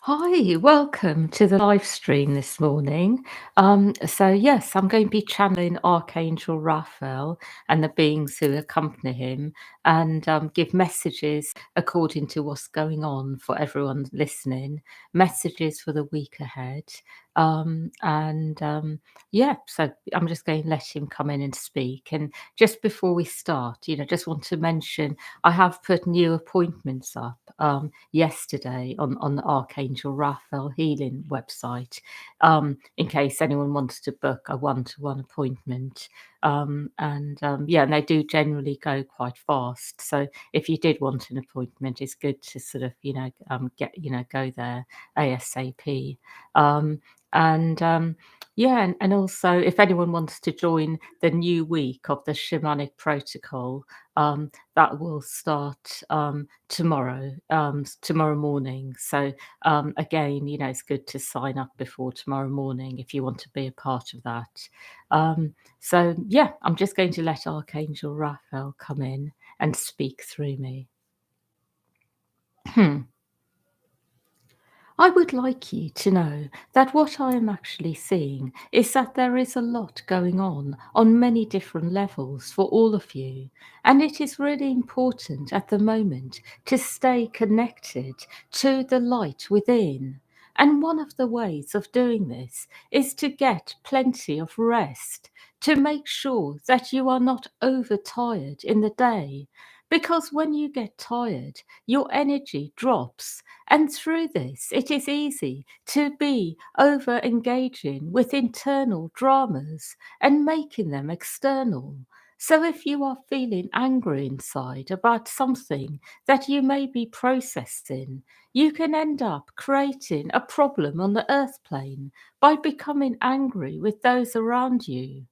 Hi, welcome to the live stream this morning. Yes, I'm going to be channeling Archangel Raphael and the beings who accompany him and give messages according to what's going on for everyone listening, messages for the week ahead. So I'm just going to let him come in and speak. And just before we start, just want to mention I have put new appointments up. Yesterday on the Archangel Raphael Healing website, in case anyone wants to book a one-to-one appointment. And they do generally go quite fast. So if you did want an appointment, it's good to sort of, go there ASAP. Um, and and also if anyone wants to join the new week of the shamanic protocol, that will start tomorrow morning. So again, it's good to sign up before tomorrow morning if you want to be a part of that. I'm just going to let Archangel Raphael come in and speak through me. I would like you to know that what I am actually seeing is that there is a lot going on many different levels for all of you. And it is really important at the moment to stay connected to the light within. And one of the ways of doing this is to get plenty of rest, to make sure that you are not overtired in the day. Because when you get tired, your energy drops, and through this, it is easy to be over engaging with internal dramas and making them external. So, if you are feeling angry inside about something that you may be processing, you can end up creating a problem on the earth plane by becoming angry with those around you.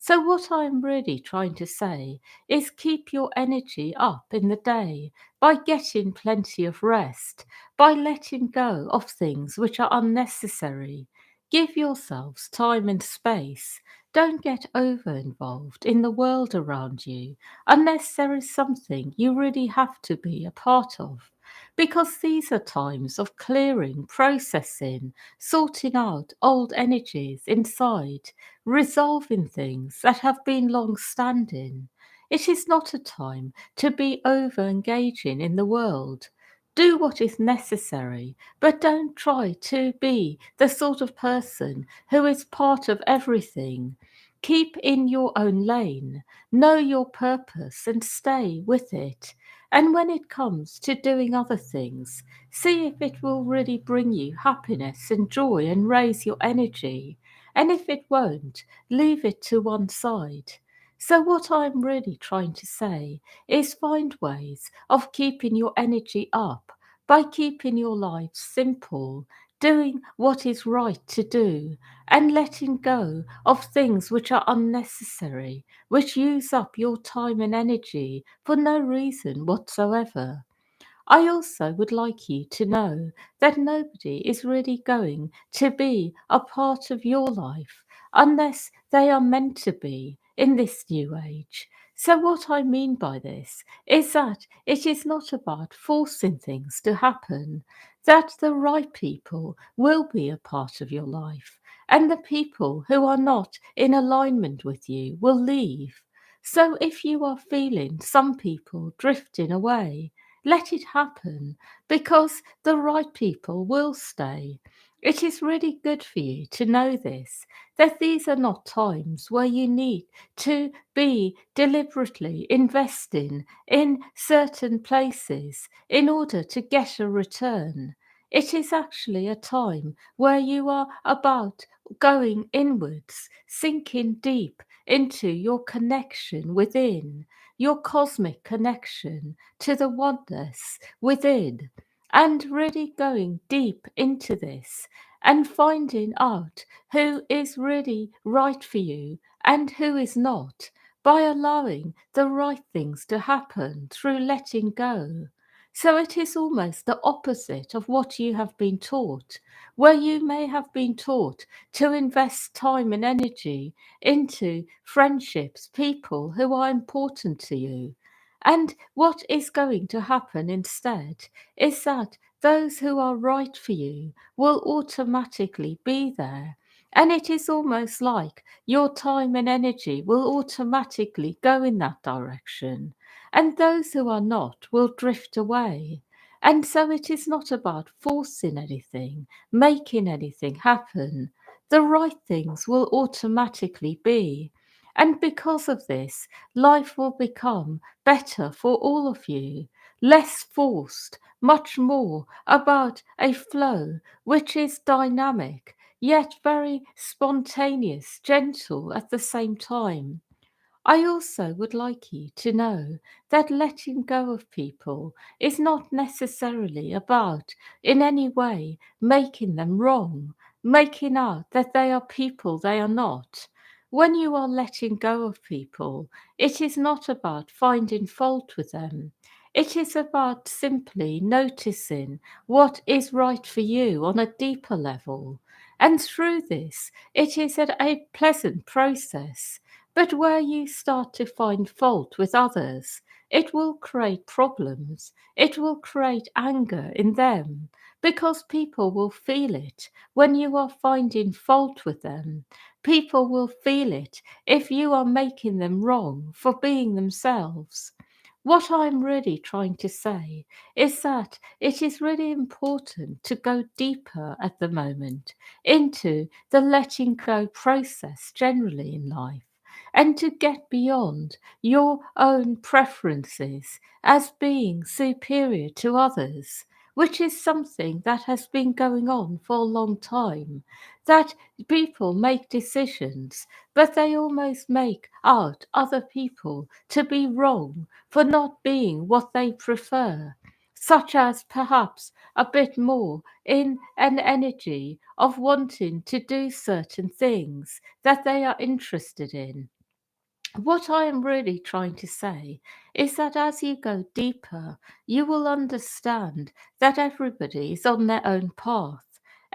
So, what I'm really trying to say is keep your energy up in the day by getting plenty of rest, by letting go of things which are unnecessary. Give yourselves time and space. Don't get over involved in the world around you unless there is something you really have to be a part of. Because these are times of clearing, processing, sorting out old energies inside, resolving things that have been long standing. It is not a time to be over engaging in the world. Do what is necessary, but don't try to be the sort of person who is part of everything. Keep in your own lane, know your purpose, and stay with it. And when it comes to doing other things, see if it will really bring you happiness and joy and raise your energy. And if it won't, leave it to one side. So, what I'm really trying to say is find ways of keeping your energy up by keeping your life simple, doing what is right to do, and letting go of things which are unnecessary, which use up your time and energy for no reason whatsoever. I also would like you to know that nobody is really going to be a part of your life unless they are meant to be in this new age. So, what I mean by this is that it is not about forcing things to happen, that the right people will be a part of your life, and the people who are not in alignment with you will leave. So, if you are feeling some people drifting away, let it happen because the right people will stay. It is really good for you to know this, that these are not times where you need to be deliberately investing in certain places in order to get a return. It is actually a time where you are about going inwards, sinking deep into your connection within, your cosmic connection to the oneness within, and really going deep into this and finding out who is really right for you and who is not by allowing the right things to happen through letting go. So it is almost the opposite of what you have been taught, where you may have been taught to invest time and energy into friendships, people who are important to you. And what is going to happen instead is that those who are right for you will automatically be there. And it is almost like your time and energy will automatically go in that direction. And those who are not will drift away. And so it is not about forcing anything, making anything happen. The right things will automatically be. And because of this, life will become better for all of you, less forced, much more about a flow which is dynamic, yet very spontaneous, gentle at the same time. I also would like you to know that letting go of people is not necessarily about in any way making them wrong, making out that they are people they are not. When you are letting go of people, it is not about finding fault with them. It is about simply noticing what is right for you on a deeper level. And through this, it is a pleasant process. But where you start to find fault with others, it will create problems. It will create anger in them because people will feel it when you are finding fault with them. People will feel it if you are making them wrong for being themselves. What I'm really trying to say is that it is really important to go deeper at the moment into the letting go process generally in life and to get beyond your own preferences as being superior to others, which is something that has been going on for a long time. That people make decisions, but they almost make out other people to be wrong for not being what they prefer, such as perhaps a bit more in an energy of wanting to do certain things that they are interested in. What I am really trying to say is that as you go deeper, you will understand that everybody is on their own path.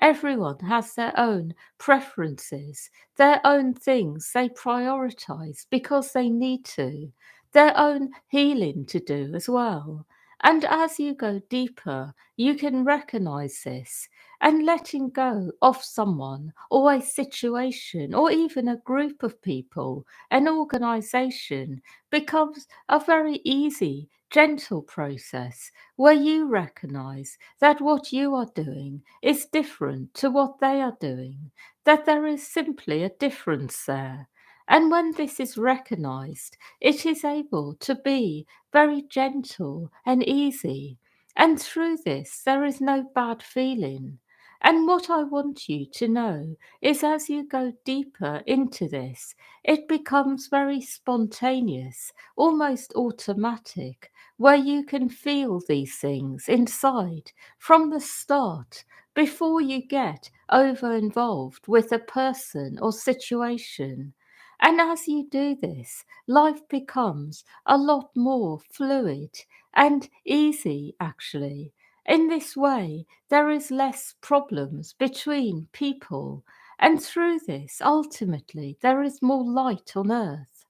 Everyone has their own preferences, their own things they prioritize because they need to, their own healing to do as well. And as you go deeper, you can recognize this, and letting go of someone or a situation or even a group of people, an organization, becomes a very easy, gentle process where you recognize that what you are doing is different to what they are doing, that there is simply a difference there. And when this is recognized, it is able to be very gentle and easy. And through this, there is no bad feeling. And what I want you to know is as you go deeper into this, it becomes very spontaneous, almost automatic, where you can feel these things inside from the start before you get over involved with a person or situation. And as you do this, life becomes a lot more fluid and easy, actually. In this way, there is less problems between people, and through this, ultimately, there is more light on earth.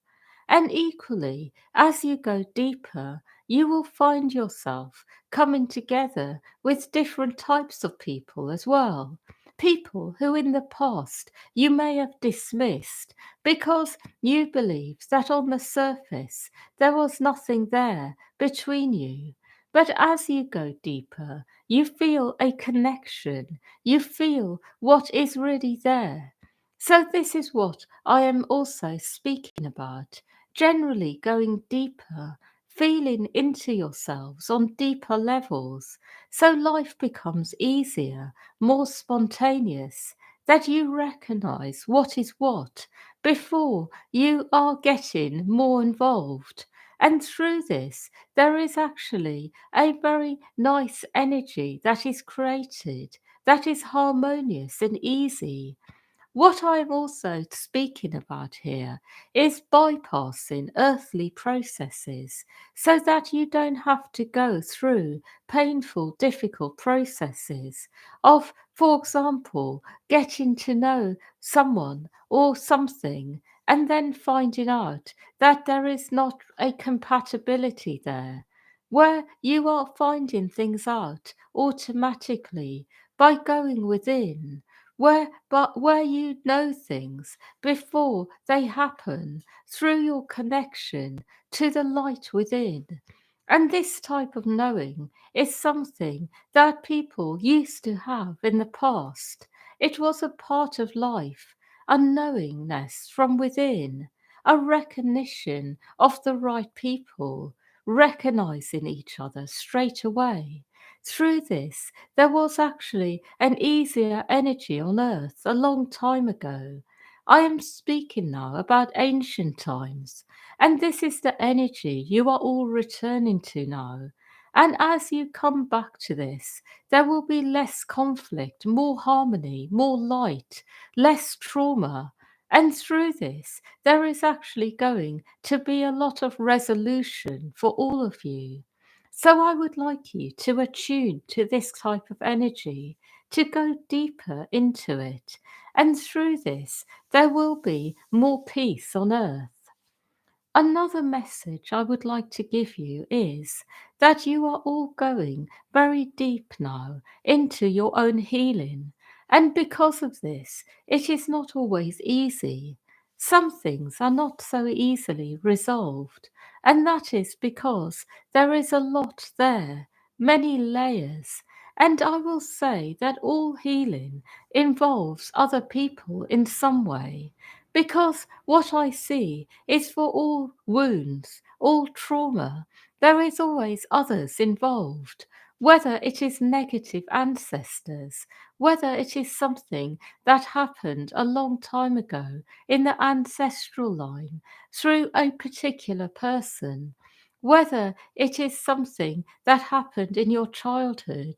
And equally, as you go deeper, you will find yourself coming together with different types of people as well. People who in the past you may have dismissed because you believed that on the surface there was nothing there between you. But as you go deeper, you feel a connection. You feel what is really there. So, this is what I am also speaking about. Generally, going deeper, feeling into yourselves on deeper levels. So, life becomes easier, more spontaneous, that you recognize what is what before you are getting more involved. And through this, there is actually a very nice energy that is created, that is harmonious and easy. What I'm also speaking about here is bypassing earthly processes so that you don't have to go through painful, difficult processes of, for example, getting to know someone or something and then finding out that there is not a compatibility there, where you are finding things out automatically by going within, where you know things before they happen through your connection to the light within. And this type of knowing is something that people used to have in the past. It was a part of life, a knowingness from within, a recognition of the right people, recognizing each other straight away. Through this, there was actually an easier energy on earth a long time ago. I am speaking now about ancient times, and this is the energy you are all returning to now. And as you come back to this, there will be less conflict, more harmony, more light, less trauma. And through this, there is actually going to be a lot of resolution for all of you. So I would like you to attune to this type of energy, to go deeper into it. And through this, there will be more peace on earth. Another message I would like to give you is that you are all going very deep now into your own healing. And because of this, it is not always easy. Some things are not so easily resolved. And that is because there is a lot there, many layers. And I will say that all healing involves other people in some way. Because what I see is for all wounds, all trauma, there is always others involved, whether it is negative ancestors, whether it is something that happened a long time ago in the ancestral line through a particular person, whether it is something that happened in your childhood,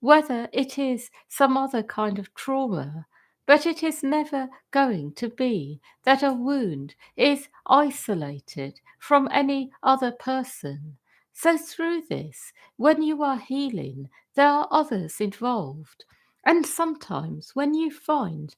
whether it is some other kind of trauma. But it is never going to be that a wound is isolated from any other person. So, through this, when you are healing, there are others involved. And sometimes, when you find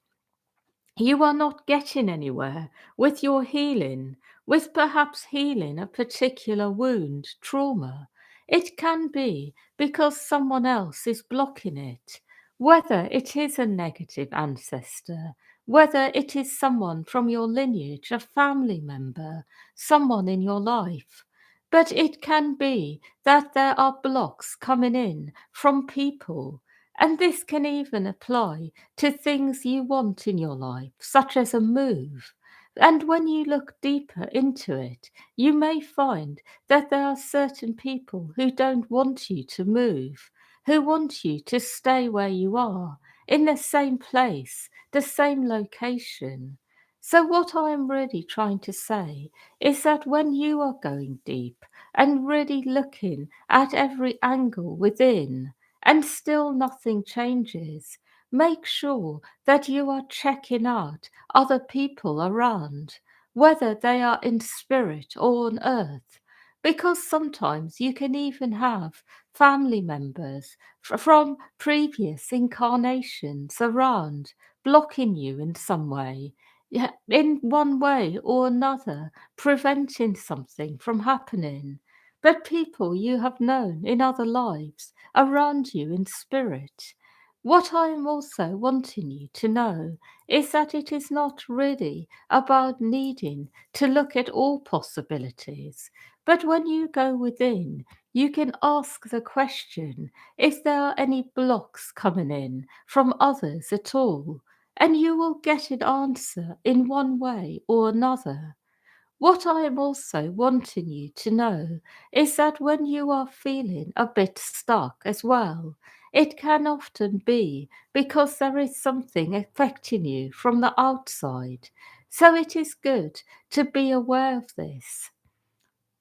you are not getting anywhere with your healing, with perhaps healing a particular wound, trauma. It can be because someone else is blocking it, whether it is a negative ancestor, whether it is someone from your lineage, a family member, someone in your life. But it can be that there are blocks coming in from people, and this can even apply to things you want in your life, such as a move. And when you look deeper into it, you may find that there are certain people who don't want you to move, who want you to stay where you are, in the same place, the same location. So, what I am really trying to say is that when you are going deep and really looking at every angle within, and still nothing changes, make sure that you are checking out other people around, whether they are in spirit or on earth. Because sometimes you can even have family members from previous incarnations around, blocking you in some way, yeah, in one way or another, preventing something from happening. But people you have known in other lives around you in spirit. What I am also wanting you to know is that it is not really about needing to look at all possibilities, but when you go within, you can ask the question if there are any blocks coming in from others at all, and you will get an answer in one way or another. What I am also wanting you to know is that when you are feeling a bit stuck as well, it can often be because there is something affecting you from the outside. So it is good to be aware of this.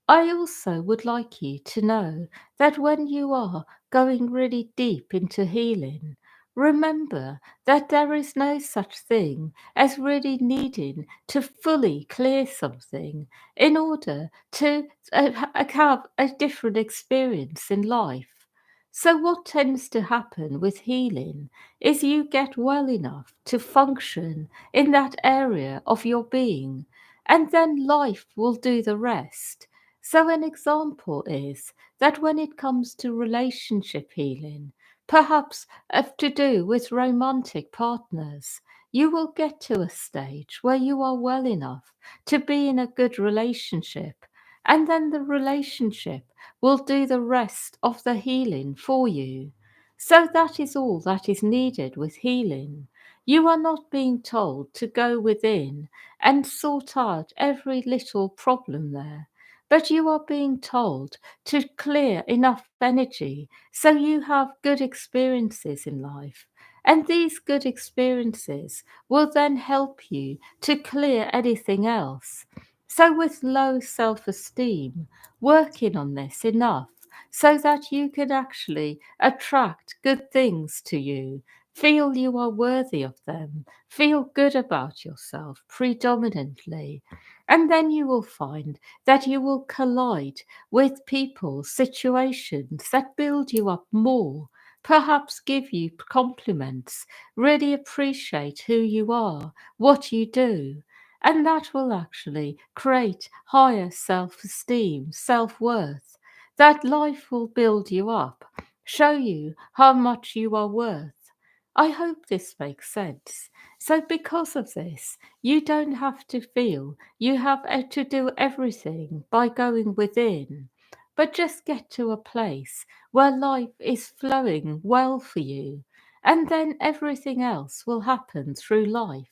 I also would like you to know that when you are going really deep into healing, remember that there is no such thing as really needing to fully clear something in order to have a different experience in life. So, what tends to happen with healing is you get well enough to function in that area of your being. and then life will do the rest. So, an example is that when it comes to relationship healing, perhaps to do with romantic partners, you will get to a stage where you are well enough to be in a good relationship, and then the relationship will do the rest of the healing for you. So, that is all that is needed with healing. You are not being told to go within and sort out every little problem there. But you are being told to clear enough energy so you have good experiences in life. And these good experiences will then help you to clear anything else. So, with low self esteem, working on this enough so that you can actually attract good things to you, feel you are worthy of them, feel good about yourself predominantly. And then you will find that you will collide with people, situations that build you up more, perhaps give you compliments, really appreciate who you are, what you do. And that will actually create higher self esteem, self worth. That life will build you up, show you how much you are worth. I hope this makes sense. So, because of this, you don't have to feel you have to do everything by going within, but just get to a place where life is flowing well for you, and then everything else will happen through life.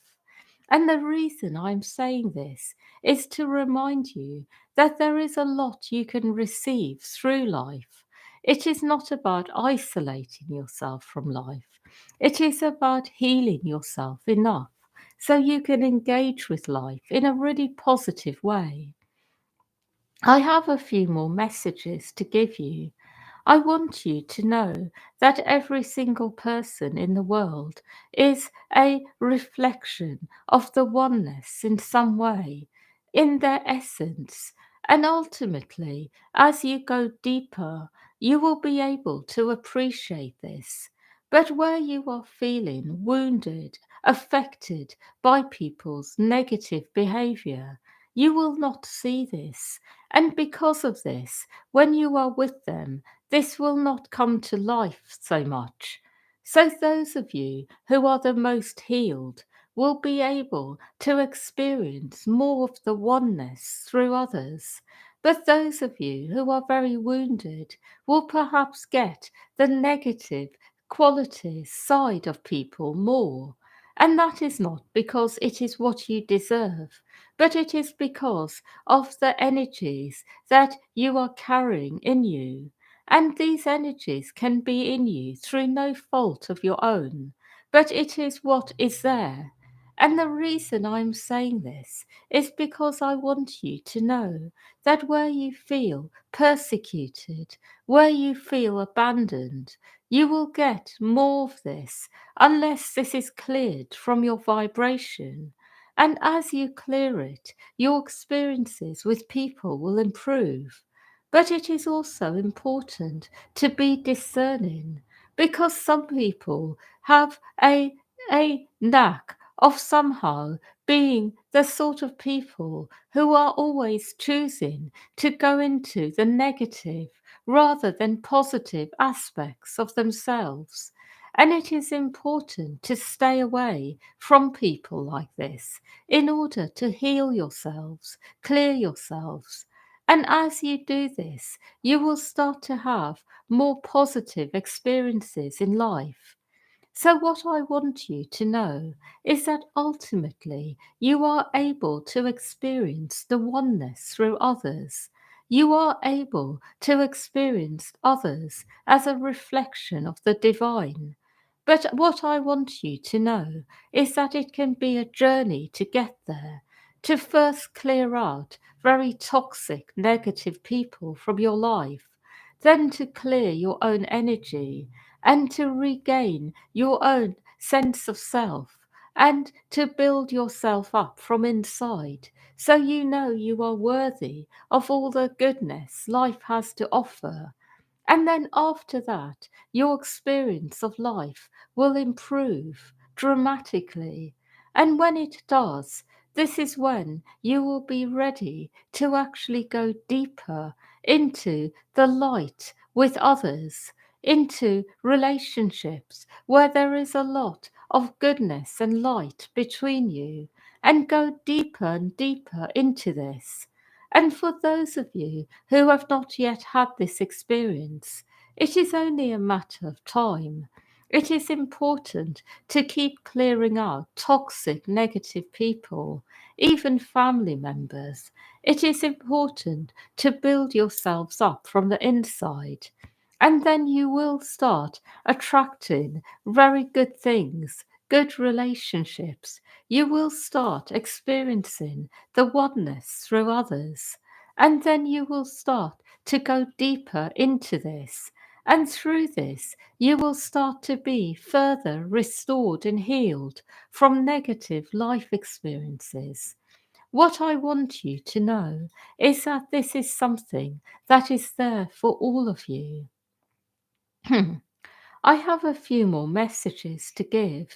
And the reason I'm saying this is to remind you that there is a lot you can receive through life. It is not about isolating yourself from life, it is about healing yourself enough so you can engage with life in a really positive way. I have a few more messages to give you. I want you to know that every single person in the world is a reflection of the oneness in some way, in their essence. And ultimately, as you go deeper, you will be able to appreciate this. But where you are feeling wounded, affected by people's negative behavior, you will not see this. And because of this, when you are with them, this will not come to life so much. So, those of you who are the most healed will be able to experience more of the oneness through others. But those of you who are very wounded will perhaps get the negative qualities side of people more. And that is not because it is what you deserve, but it is because of the energies that you are carrying in you. And these energies can be in you through no fault of your own, but it is what is there. And the reason I'm saying this is because I want you to know that where you feel persecuted, where you feel abandoned, you will get more of this unless this is cleared from your vibration. And as you clear it, your experiences with people will improve. But it is also important to be discerning because some people have a knack of somehow being the sort of people who are always choosing to go into the negative rather than positive aspects of themselves. And it is important to stay away from people like this in order to heal yourselves, clear yourselves. And as you do this, you will start to have more positive experiences in life. So, what I want you to know is that ultimately you are able to experience the oneness through others. You are able to experience others as a reflection of the divine. But what I want you to know is that it can be a journey to get there, to first clear out very toxic, negative people from your life, then to clear your own energy and to regain your own sense of self and to build yourself up from inside so you know you are worthy of all the goodness life has to offer. And then after that, your experience of life will improve dramatically. And when it does, this is when you will be ready to actually go deeper into the light with others, into relationships where there is a lot of goodness and light between you, and go deeper and deeper into this. And for those of you who have not yet had this experience, it is only a matter of time. It is important to keep clearing out toxic, negative people, even family members. It is important to build yourselves up from the inside. And then you will start attracting very good things, good relationships. You will start experiencing the oneness through others. And then you will start to go deeper into this. And through this, you will start to be further restored and healed from negative life experiences. What I want you to know is that this is something that is there for all of you. I have a few more messages to give.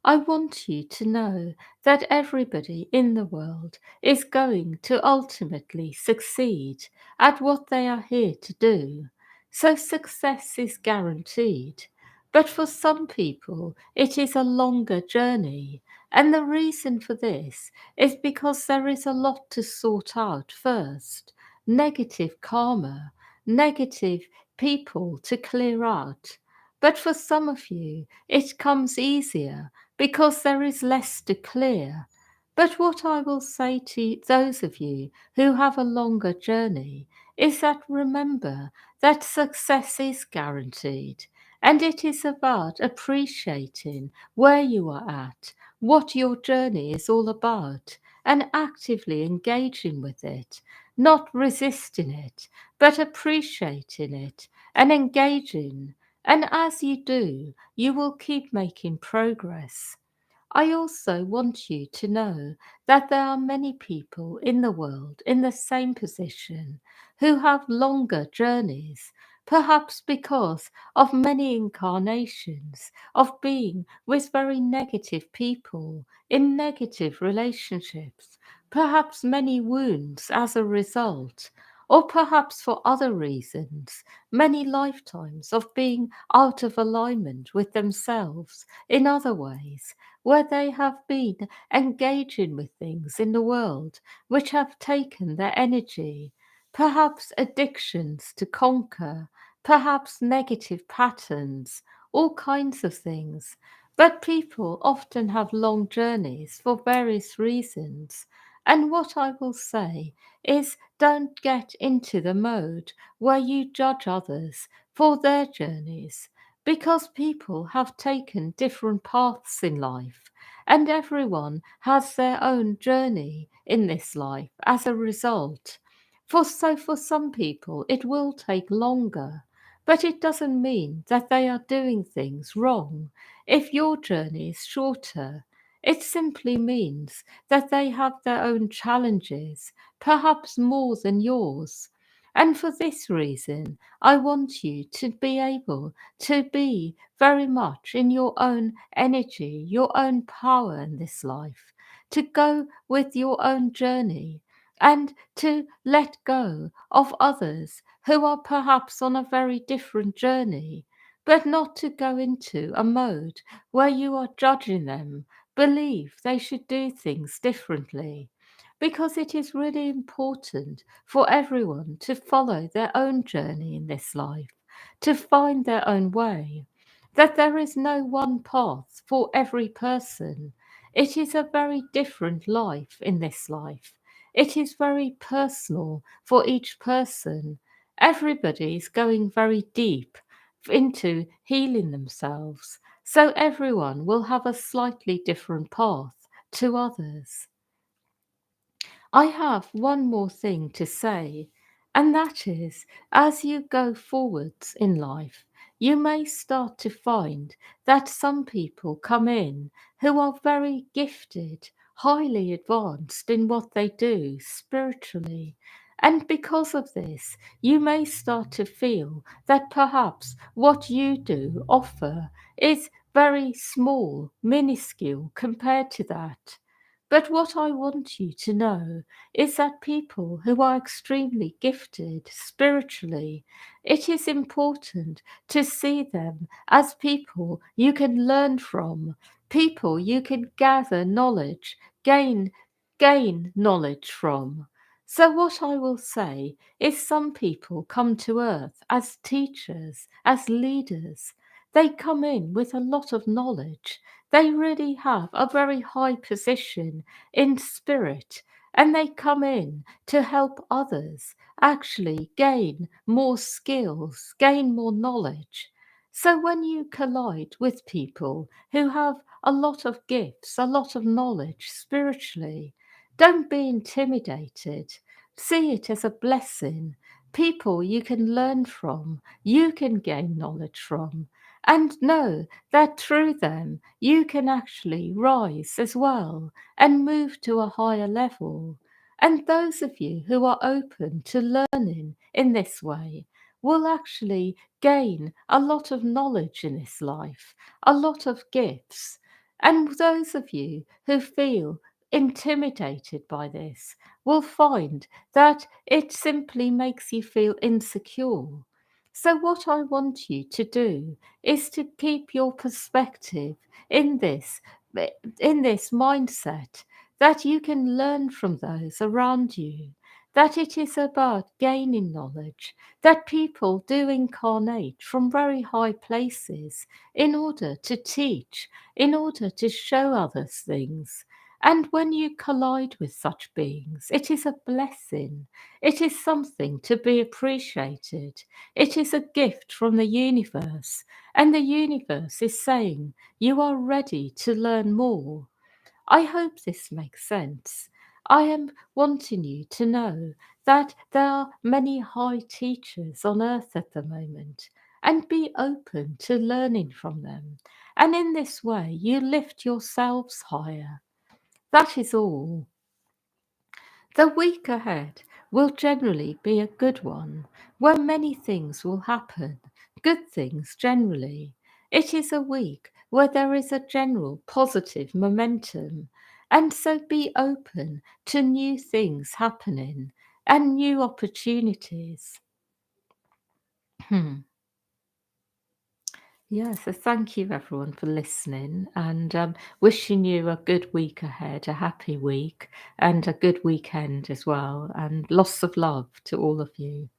I want you to know that everybody in the world is going to ultimately succeed at what they are here to do. So success is guaranteed. But for some people, it is a longer journey. And the reason for this is because there is a lot to sort out first. Negative karma, negative people to clear out. But for some of you, it comes easier because there is less to clear. But what I will say to those of you who have a longer journey is that remember that success is guaranteed. And it is about appreciating where you are at, what your journey is all about, and actively engaging with it, not resisting it, but appreciating it and engaging. And as you do, you will keep making progress. I also want you to know that there are many people in the world in the same position who have longer journeys, perhaps because of many incarnations of being with very negative people in negative relationships, perhaps many wounds as a result, or perhaps for other reasons, many lifetimes of being out of alignment with themselves in other ways where they have been engaging with things in the world which have taken their energy, perhaps addictions to conquer, perhaps negative patterns, all kinds of things. But people often have long journeys for various reasons. And what I will say is don't get into the mode where you judge others for their journeys because people have taken different paths in life, and everyone has their own journey in this life as a result. For some people, it will take longer, but it doesn't mean that they are doing things wrong. If your journey is shorter, it simply means that they have their own challenges, perhaps more than yours. And for this reason, I want you to be able to be very much in your own energy, your own power in this life, to go with your own journey and to let go of others who are perhaps on a very different journey, but not to go into a mode where you are judging them, believe they should do things differently. Because it is really important for everyone to follow their own journey in this life, to find their own way, that there is no one path for every person. It is a very different life in this life. It is very personal for each person. Everybody is going very deep into healing themselves, so everyone will have a slightly different path to others. I have one more thing to say, and that is as you go forwards in life, you may start to find that some people come in who are very gifted, highly advanced in what they do spiritually. And because of this, you may start to feel that perhaps what you do offer is very small, minuscule compared to that. But what I want you to know is that people who are extremely gifted spiritually, it is important to see them as people you can learn from, people you can gather knowledge, gain knowledge from. So what I will say is some people come to earth as teachers, as leaders. They come in with a lot of knowledge. They really have a very high position in spirit, and they come in to help others actually gain more skills, gain more knowledge. So when you collide with people who have a lot of gifts, a lot of knowledge spiritually, don't be intimidated. See it as a blessing. People you can learn from, you can gain knowledge from, and know that through them you can actually rise as well and move to a higher level. And those of you who are open to learning in this way will actually gain a lot of knowledge in this life, a lot of gifts. And those of you who feel intimidated by this will find that it simply makes you feel insecure. So, what I want you to do is to keep your perspective in this in this mindset that you can learn from those around you, that it is about gaining knowledge, that people do incarnate from very high places in order to teach, in order to show others things. And when you collide with such beings, it is a blessing. It is something to be appreciated. It is a gift from the universe, and the universe is saying, you are ready to learn more. I hope this makes sense. I am wanting you to know that there are many high teachers on earth at the moment, and be open to learning from them. And in this way, you lift yourselves higher. That is all. The week ahead will generally be a good one, where many things will happen, good things generally. It is a week where there is a general positive momentum, and so be open to new things happening and new opportunities. Yeah, so thank you everyone for listening, and wishing you a good week ahead, a happy week, and a good weekend as well, and lots of love to all of you.